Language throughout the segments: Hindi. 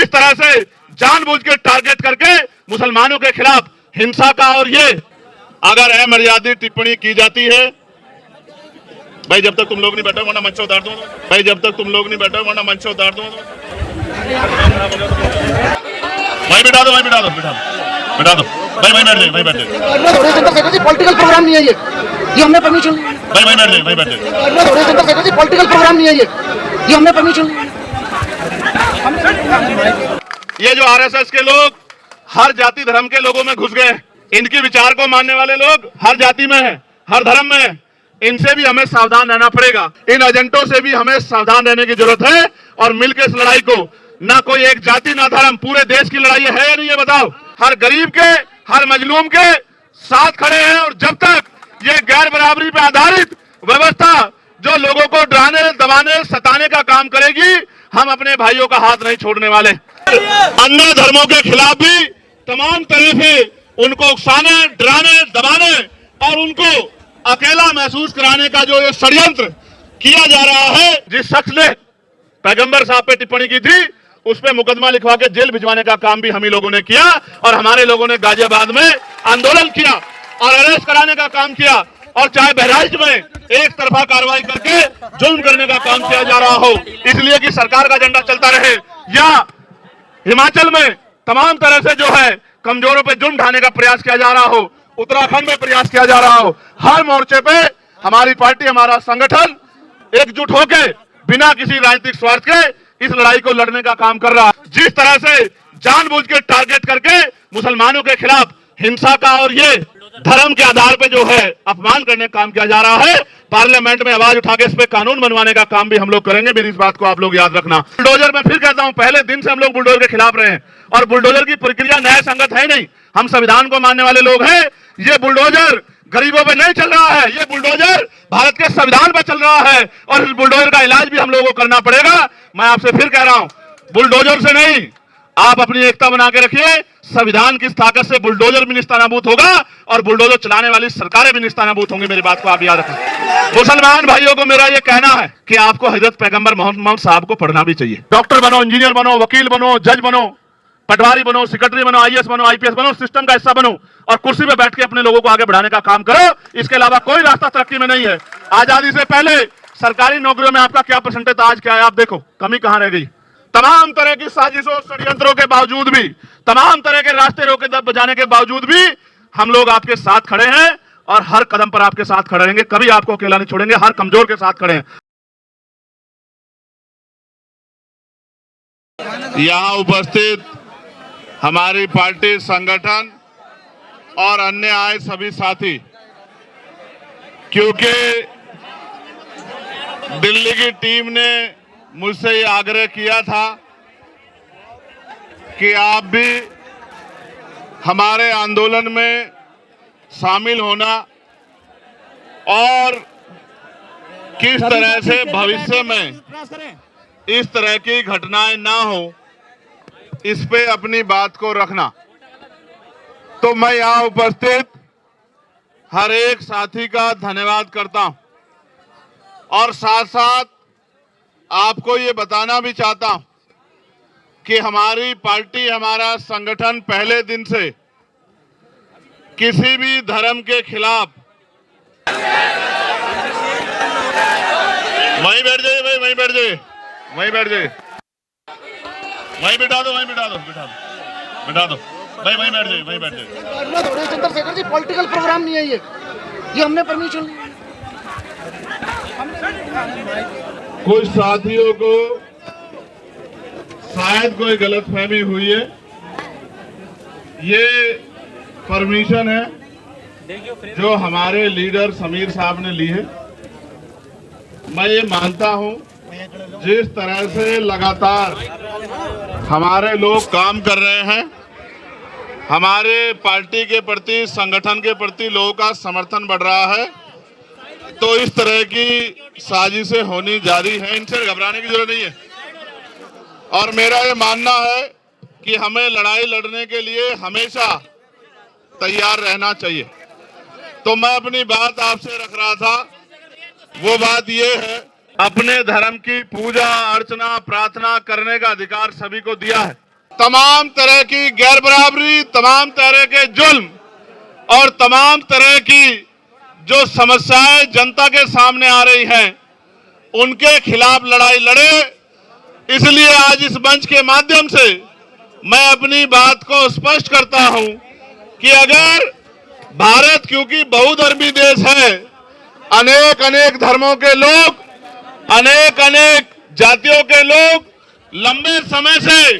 जिस तरह से जानबूझ के टारगेट करके मुसलमानों के खिलाफ हिंसा का, और ये अगर अमर्यादित टिप्पणी की जाती है, भाई जब तक तुम लोग नहीं बैठो वरना मंच उतार दूंगा, भाई जब तक तुम लोग नहीं बैठो वरना मंच उतार दूंगा, वहीं बिठा दो, वहीं बिठा दो, बिठा दो भाई, वहीं बैठ जाए, वहीं बैठ जाए। पॉलिटिकल प्रोग्राम नहीं है ये हमने परमिशन, भाई वहीं बैठ जाए, वहीं बैठ जाए। पॉलिटिकल प्रोग्राम नहीं है ये हमने परमिशन। ये जो आरएसएस के लोग हर जाति धर्म के लोगों में घुस गए, इनकी विचार को मानने वाले लोग हर जाति में है, हर धर्म में है, इनसे भी हमें सावधान रहना पड़ेगा। इन एजेंटों से भी हमें सावधान रहने की जरूरत है और मिलकर इस लड़ाई को, ना कोई एक जाति ना धर्म, पूरे देश की लड़ाई है या नहीं, ये बताओ। हर गरीब के, हर मजलूम के साथ खड़े हैं और जब तक ये गैर बराबरी पर आधारित व्यवस्था जो लोगों को डराने, दबाने, सताने का काम करेगी, हम अपने भाइयों का हाथ नहीं छोड़ने वाले। अन्य धर्मों के खिलाफ भी तमाम तरह से उनको उकसाने, डराने, दबाने और उनको अकेला महसूस कराने का जो ये षड्यंत्र किया जा रहा है, जिस शख्स ने पैगंबर साहब पे टिप्पणी की थी उस पे मुकदमा लिखवा के जेल भिजवाने का काम भी हम ही लोगों ने किया और हमारे लोगों ने गाजियाबाद में आंदोलन किया और अरेस्ट कराने का काम किया, और चाहे बहराइच में एक तरफा कार्रवाई करके जुल्म करने का काम किया जा रहा हो, इसलिए कि सरकार का एजेंडा चलता रहे, या हिमाचल में तमाम तरह से जो है कमजोरों पे जुल्म ढाने का प्रयास किया जा रहा हो, उत्तराखंड में प्रयास किया जा रहा हो, हर मोर्चे पे हमारी पार्टी, हमारा संगठन एकजुट होकर बिना किसी राजनीतिक स्वार्थ के इस लड़ाई को लड़ने का काम कर रहा है। जिस तरह से जानबूझ के टारगेट करके मुसलमानों के खिलाफ हिंसा का और ये धर्म के आधार पे जो है अपमान करने का काम किया जा रहा है, पार्लियामेंट में आवाज उठा के इस पे कानून बनवाने का काम भी हम लोग करेंगे। मेरी इस बात को आप लोग याद रखना। बुलडोजर में फिर कहता हूं, पहले दिन से हम लोग बुलडोजर के खिलाफ रहे हैं और बुलडोजर की प्रक्रिया न्याय संगत है नहीं। हम संविधान को मानने वाले लोग हैं। ये बुलडोजर गरीबों पे नहीं चल रहा है, ये बुलडोजर भारत के संविधान पर चल रहा है और इस बुलडोजर का इलाज भी हम लोगों को करना पड़ेगा। मैं आपसे फिर कह रहा हूं, बुलडोजर से नहीं, आप अपनी एकता बना के रखिए। संविधान की ताकत से बुलडोजर भी निस्तानाबूद होगा और बुलडोजर चलाने वाली सरकारें भी निस्तानाबूद होंगी। मेरी बात को आप याद रखें। मुसलमान भाइयों को मेरा यह कहना है कि आपको हजरत पैगंबर मोहम्मद साहब को पढ़ना भी चाहिए। डॉक्टर बनो, इंजीनियर बनो, वकील बनो, जज बनो, पटवारी बनो, सेक्रेटरी बनो, आईएएस बनो, आईपीएस बनो, सिस्टम का हिस्सा बनो और कुर्सी पे बैठ के अपने लोगों को आगे बढ़ाने का काम करो। इसके अलावा कोई रास्ता तरक्की में नहीं है। आजादी से पहले सरकारी नौकरियों में आपका क्या परसेंटेज था, आज क्या है, आप देखो कमी कहां रह गई। तमाम तरह की साजिशों, षड्यंत्रों के बावजूद भी, तमाम तरह के रास्ते रोके दब बजाने के बावजूद भी हम लोग आपके साथ खड़े हैं और हर कदम पर आपके साथ खड़े रहेंगे। कभी आपको अकेला नहीं छोड़ेंगे, हर कमजोर के साथ खड़े हैं। यहां उपस्थित हमारी पार्टी, संगठन और अन्य आए सभी साथी, क्योंकि दिल्ली की टीम ने मुझसे ये आग्रह किया था कि आप भी हमारे आंदोलन में शामिल होना और किस तरह से भविष्य में इस तरह की घटनाएं ना हो, इस पे अपनी बात को रखना। तो मैं यहाँ उपस्थित हर एक साथी का धन्यवाद करता हूं और साथ साथ आपको ये बताना भी चाहता हूं कि हमारी पार्टी, हमारा संगठन पहले दिन से किसी भी धर्म के खिलाफ, वहीं बैठ जाइए भाई, वहीं बैठ जाइए, वहीं बैठ जाइए, वहीं बिठा दो, वहीं बिठा दो, बिठा दो भाई, वहीं बैठ जाइए, वहीं बैठ जाइए। चंद्रशेखर जी, पॉलिटिकल प्रोग्राम नहीं है ये हमने परमिशन। कुछ साथियों को शायद कोई गलतफहमी हुई है। ये परमिशन है जो हमारे लीडर समीर साहब ने ली है। मैं ये मानता हूं, जिस तरह से लगातार हमारे लोग काम कर रहे हैं, हमारे पार्टी के प्रति, संगठन के प्रति लोगों का समर्थन बढ़ रहा है, तो इस तरह की साजिशें होनी जारी है। इनसे घबराने की जरूरत नहीं है और मेरा ये मानना है कि हमें लड़ाई लड़ने के लिए हमेशा तैयार रहना चाहिए। तो मैं अपनी बात आपसे रख रहा था, वो बात ये है, अपने धर्म की पूजा अर्चना प्रार्थना करने का अधिकार सभी को दिया है। तमाम तरह की गैर बराबरी, तमाम तरह के जुल्म और तमाम तरह की जो समस्याएं जनता के सामने आ रही हैं, उनके खिलाफ लड़ाई लड़े। इसलिए आज इस मंच के माध्यम से मैं अपनी बात को स्पष्ट करता हूं कि अगर भारत, क्योंकि बहुधर्मी देश है, अनेक अनेक धर्मों के लोग, अनेक अनेक जातियों के लोग लंबे समय से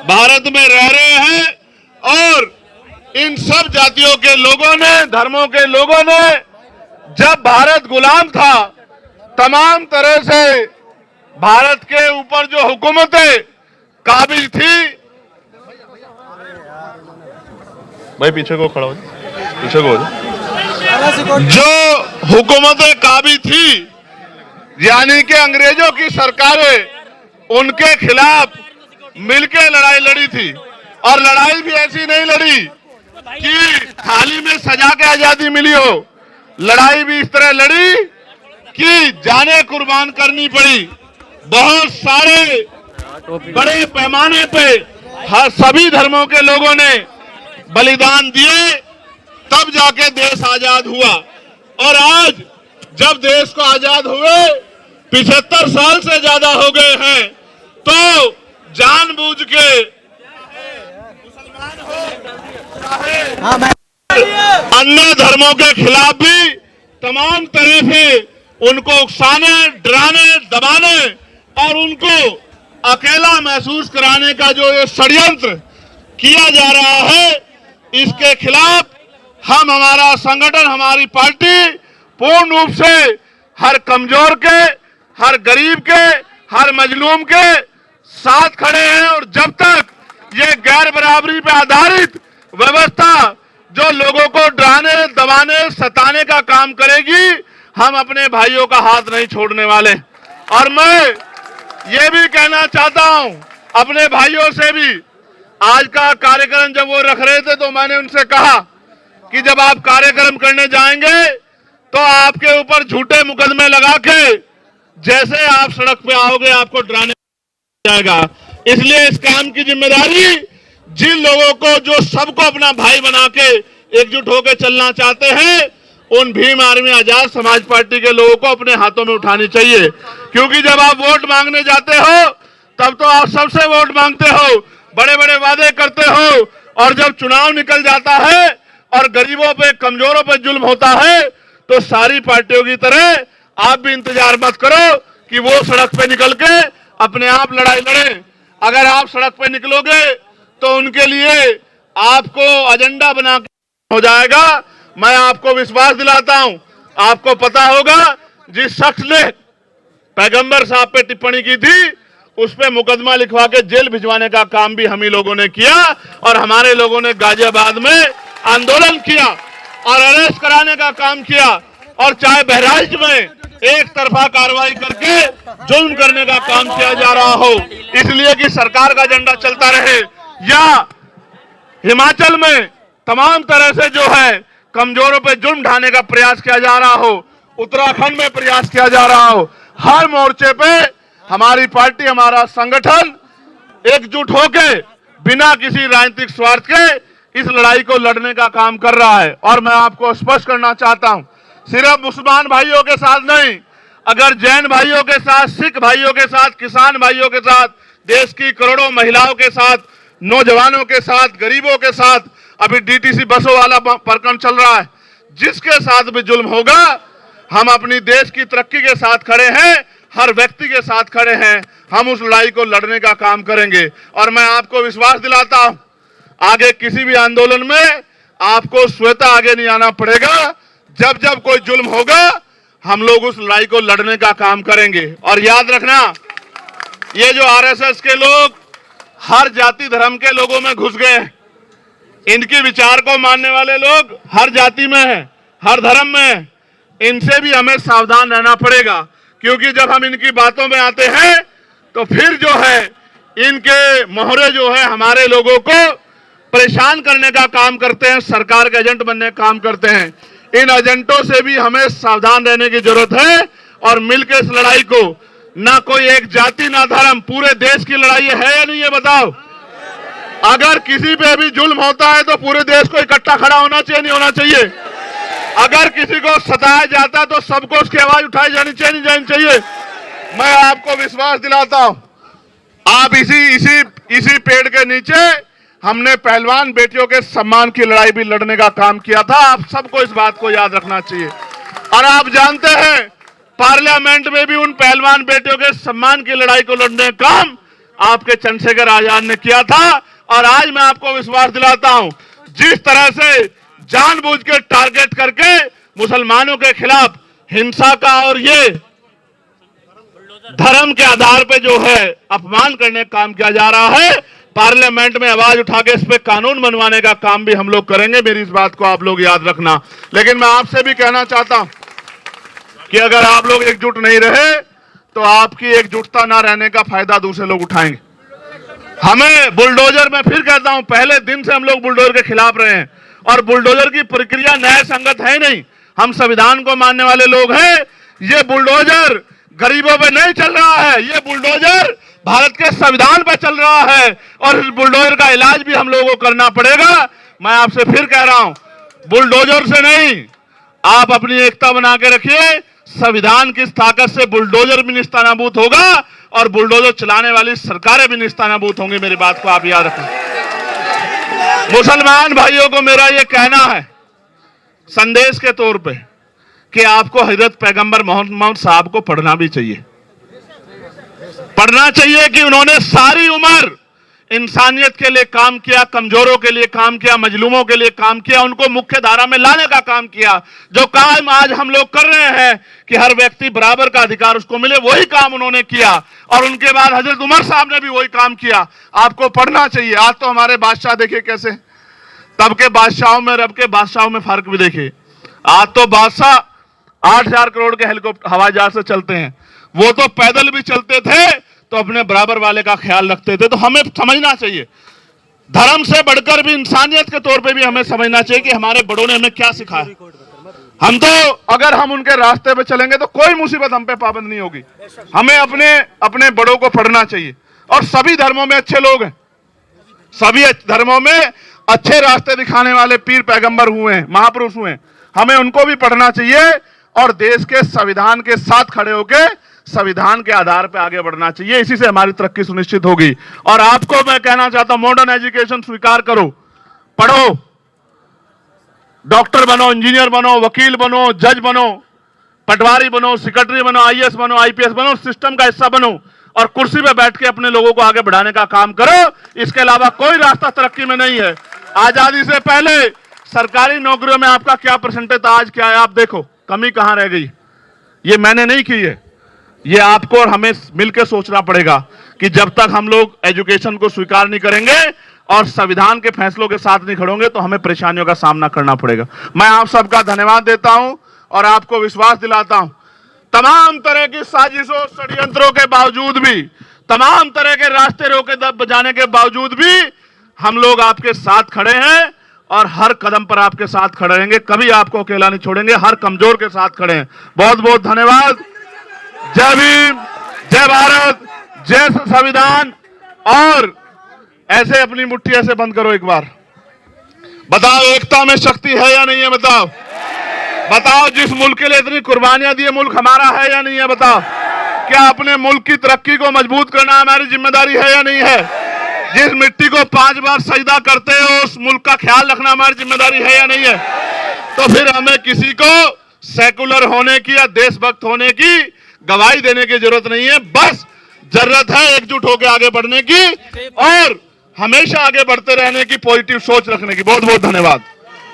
भारत में रह रहे हैं और इन सब जातियों के लोगों ने, धर्मों के लोगों ने, जब भारत गुलाम था, तमाम तरह से भारत के ऊपर जो हुकूमतें काबिज थी, भाई पीछे को खड़ा हो, पीछे को हो, जो हुकूमतें काबिज थी, यानी कि अंग्रेजों की सरकारें, उनके खिलाफ मिलकर लड़ाई लड़ी थी। और लड़ाई भी ऐसी नहीं लड़ी कि थाली में सजा के आजादी मिली हो, लड़ाई भी इस तरह लड़ी कि जाने कुर्बान करनी पड़ी। बहुत सारे बड़े पैमाने पे हर सभी धर्मों के लोगों ने बलिदान दिए, तब जाके देश आजाद हुआ। और आज जब देश को आजाद हुए 75 साल से ज्यादा हो गए हैं, तो जानबूझ के अन्य धर्मों के खिलाफ भी तमाम तरह से उनको उकसाने, डराने, दबाने और उनको अकेला महसूस कराने का जो ये षड्यंत्र किया जा रहा है, इसके खिलाफ हम, हमारा संगठन, हमारी पार्टी पूर्ण रूप से हर कमजोर के, हर गरीब के, हर मजलूम के साथ खड़े हैं। और जब तक ये गैर बराबरी पर आधारित व्यवस्था जो लोगों को डराने, दबाने, सताने का काम करेगी, हम अपने भाइयों का हाथ नहीं छोड़ने वाले। और मैं ये भी कहना चाहता हूं अपने भाइयों से भी, आज का कार्यक्रम जब वो रख रहे थे तो मैंने उनसे कहा कि जब आप कार्यक्रम करने जाएंगे तो आपके ऊपर झूठे मुकदमे लगा के जैसे आप सड़क पे आओगे आपको डराने जाएगा। इसलिए इस काम की जिम्मेदारी जिन लोगों को, जो सबको अपना भाई बना के एकजुट होकर चलना चाहते हैं, उन भीम आर्मी आजाद समाज पार्टी के लोगों को अपने हाथों में उठानी चाहिए। क्योंकि जब आप वोट मांगने जाते हो तब तो आप सबसे वोट मांगते हो, बड़े बड़े वादे करते हो, और जब चुनाव निकल जाता है और गरीबों पे, कमजोरों पे जुल्म होता है, तो सारी पार्टियों की तरह आप भी इंतजार मत करो कि वो सड़क पे निकल के अपने आप लड़ाई लड़े। अगर आप सड़क पे निकलोगे तो उनके लिए आपको एजेंडा बना के हो जाएगा। मैं आपको विश्वास दिलाता हूं, आपको पता होगा जिस शख्स ने पैगंबर साहब पे टिप्पणी की थी, उस पे मुकदमा लिखवा के जेल भिजवाने का काम भी हम ही लोगों ने किया। और हमारे लोगों ने गाजियाबाद में आंदोलन किया और अरेस्ट कराने का काम किया। और चाहे बहराइच में एक तरफा कार्रवाई करके जुल्म करने का काम किया जा रहा हो, इसलिए कि सरकार का एजेंडा चलता रहे, या हिमाचल में तमाम तरह से जो है कमजोरों पे जुल्म ढाने का प्रयास किया जा रहा हो, उत्तराखंड में प्रयास किया जा रहा हो, हर मोर्चे पे हमारी पार्टी, हमारा संगठन एकजुट होकर बिना किसी राजनीतिक स्वार्थ के इस लड़ाई को लड़ने का काम कर रहा है। और मैं आपको स्पष्ट करना चाहता हूं, सिर्फ मुसलमान भाइयों के साथ नहीं, अगर जैन भाइयों के साथ, सिख भाइयों के साथ, किसान भाइयों के साथ, देश की करोड़ों महिलाओं के साथ, नौजवानों के साथ, गरीबों के साथ, अभी डीटीसी बसों वाला प्रकरण चल रहा है, जिसके साथ भी जुल्म होगा, हम अपनी देश की तरक्की के साथ खड़े हैं, हर व्यक्ति के साथ खड़े हैं। हम उस लड़ाई को लड़ने का काम करेंगे। और मैं आपको विश्वास दिलाता हूं, आगे किसी भी आंदोलन में आपको स्वतः आगे नहीं आना पड़ेगा। जब जब कोई जुल्म होगा, हम लोग उस लड़ाई को लड़ने का काम करेंगे। और याद रखना, ये जो आरएसएस के लोग हर जाति धर्म के लोगों में घुस गए हैं, इनके विचार को मानने वाले लोग हर जाति में है, हर धर्म में है, इनसे भी हमें सावधान रहना पड़ेगा। क्योंकि जब हम इनकी बातों में आते हैं तो फिर जो है इनके मोहरे जो है हमारे लोगों को परेशान करने का काम करते हैं, सरकार के एजेंट बनने का काम करते हैं। इन एजेंटों से भी हमें सावधान रहने की जरूरत है और मिलकर इस लड़ाई को, ना कोई एक जाति ना धर्म, पूरे देश की लड़ाई है या नहीं, ये बताओ। अगर किसी पे भी जुल्म होता है तो पूरे देश को इकट्ठा खड़ा होना चाहिए, नहीं होना चाहिए? अगर किसी को सताया जाता है तो सबको उसकी आवाज उठाई जानी चाहिए, नहीं जानी चाहिए? मैं आपको विश्वास दिलाता हूं, आप इसी पेड़ के नीचे हमने पहलवान बेटियों के सम्मान की लड़ाई भी लड़ने का काम किया था। आप सबको इस बात को याद रखना चाहिए। और आप जानते हैं पार्लियामेंट में भी उन पहलवान बेटियों के सम्मान की लड़ाई को लड़ने का काम आपके चंद्रशेखर आजाद ने किया था। और आज मैं आपको विश्वास दिलाता हूं, जिस तरह से जानबूझ के टारगेट करके मुसलमानों के खिलाफ हिंसा का और ये धर्म के आधार पे जो है अपमान करने का काम किया जा रहा है, पार्लियामेंट में आवाज उठा के इस पे कानून बनवाने का काम भी हम लोग करेंगे। मेरी इस बात को आप लोग याद रखना। लेकिन मैं आपसे भी कहना चाहता हूं कि अगर आप लोग एकजुट नहीं रहे तो आपकी एकजुटता ना रहने का फायदा दूसरे लोग उठाएंगे। हमें बुलडोजर, मैं फिर कहता हूं, पहले दिन से हम लोग बुलडोजर के खिलाफ रहे हैं और बुलडोजर की प्रक्रिया न्याय संगत है नहीं। हम संविधान को मानने वाले लोग हैं। ये बुलडोजर गरीबों पे नहीं चल रहा है, ये बुलडोजर भारत के संविधान पे चल रहा है और इस बुलडोजर का इलाज भी हम लोगों को करना पड़ेगा। मैं आपसे फिर कह रहा हूं, बुलडोजर से नहीं, आप अपनी एकता बना के रखिए। संविधान की ताकत से बुलडोजर भी निस्तानाबूद होगा और बुलडोजर चलाने वाली सरकारें भी निस्तानाबूद होंगी। मेरी बात को आप याद रखें। मुसलमान भाइयों को मेरा यह कहना है संदेश के तौर पे कि आपको हजरत पैगंबर मोहम्मद साहब को पढ़ना भी चाहिए। पढ़ना चाहिए कि उन्होंने सारी उम्र इंसानियत के लिए काम किया, कमजोरों के लिए काम किया, मजलूमों के लिए काम किया, उनको मुख्य धारा में लाने का काम किया। जो काम आज हम लोग कर रहे हैं कि हर व्यक्ति बराबर का अधिकार उसको मिले, वही काम उन्होंने किया। और उनके बाद हजरत उमर साहब ने भी वही काम किया। आपको पढ़ना चाहिए। आज तो हमारे बादशाह देखिए कैसे, तब के बादशाहों में रब के बादशाहों में फर्क भी देखिए। आज तो बादशाह 8,000 करोड़ के हेलीकॉप्टर हवाई जहाज से चलते हैं, वो तो पैदल भी चलते थे तो अपने बराबर वाले का ख्याल रखते थे। तो हमें समझना चाहिए, धर्म से बढ़कर भी इंसानियत के तौर पे भी हमें समझना चाहिए कि हमारे बड़ों ने हमें क्या सिखाया। हम तो अगर हम उनके रास्ते पे चलेंगे तो कोई मुसीबत हम पे पाबंद नहीं होगी। हमें अपने बड़ों को पढ़ना चाहिए। और सभी धर्मों में अच्छे लोग हैं, सभी धर्मों में अच्छे रास्ते दिखाने वाले पीर पैगंबर हुए हैं, महापुरुष हुए हैं। हमें उनको भी पढ़ना चाहिए और देश के संविधान के साथ खड़े होकर संविधान के आधार पर आगे बढ़ना चाहिए। इसी से हमारी तरक्की सुनिश्चित होगी। और आपको मैं कहना चाहता हूं, मॉडर्न एजुकेशन स्वीकार करो, पढ़ो, डॉक्टर बनो, इंजीनियर बनो, वकील बनो, जज बनो, पटवारी बनो, सेक्रेटरी बनो, आईएएस बनो, आईपीएस बनो, सिस्टम का हिस्सा बनो और कुर्सी पे बैठ के अपने लोगों को आगे बढ़ाने का काम करो। इसके अलावा कोई रास्ता तरक्की में नहीं है। आजादी से पहले सरकारी नौकरियों में आपका क्या परसेंटेज था, आज क्या है आप देखो, कमी कहां रह गई। ये मैंने नहीं की है, ये आपको और हमें मिलकर सोचना पड़ेगा कि जब तक हम लोग एजुकेशन को स्वीकार नहीं करेंगे और संविधान के फैसलों के साथ नहीं खड़ोगे तो हमें परेशानियों का सामना करना पड़ेगा। मैं आप सबका धन्यवाद देता हूं और आपको विश्वास दिलाता हूं, तमाम तरह की साजिशों षड्यंत्रों के बावजूद भी, तमाम तरह के रास्ते रोके दब बजाने के बावजूद भी हम लोग आपके साथ खड़े हैं और हर कदम पर आपके साथ खड़े रहेंगे। कभी आपको अकेला नहीं छोड़ेंगे, हर कमजोर के साथ खड़े हैं। बहुत बहुत धन्यवाद। जय भीम, जय भारत, जय संविधान। और ऐसे अपनी मुट्ठी ऐसे बंद करो एक बार, बताओ एकता में शक्ति है या नहीं है? बताओ, बताओ जिस मुल्क के लिए इतनी कुर्बानियां दी, मुल्क हमारा है या नहीं है? बताओ, क्या अपने मुल्क की तरक्की को मजबूत करना हमारी जिम्मेदारी है या नहीं है? जिस मिट्टी को 5 बार सजदा करते हो उस मुल्क का ख्याल रखना हमारी जिम्मेदारी है या नहीं है? तो फिर हमें किसी को सेकुलर होने की या देशभक्त होने की गवाही देने की जरूरत नहीं है। बस जरूरत है एकजुट होकर आगे बढ़ने की और हमेशा आगे बढ़ते रहने की, पॉजिटिव सोच रखने की। बहुत बहुत धन्यवाद।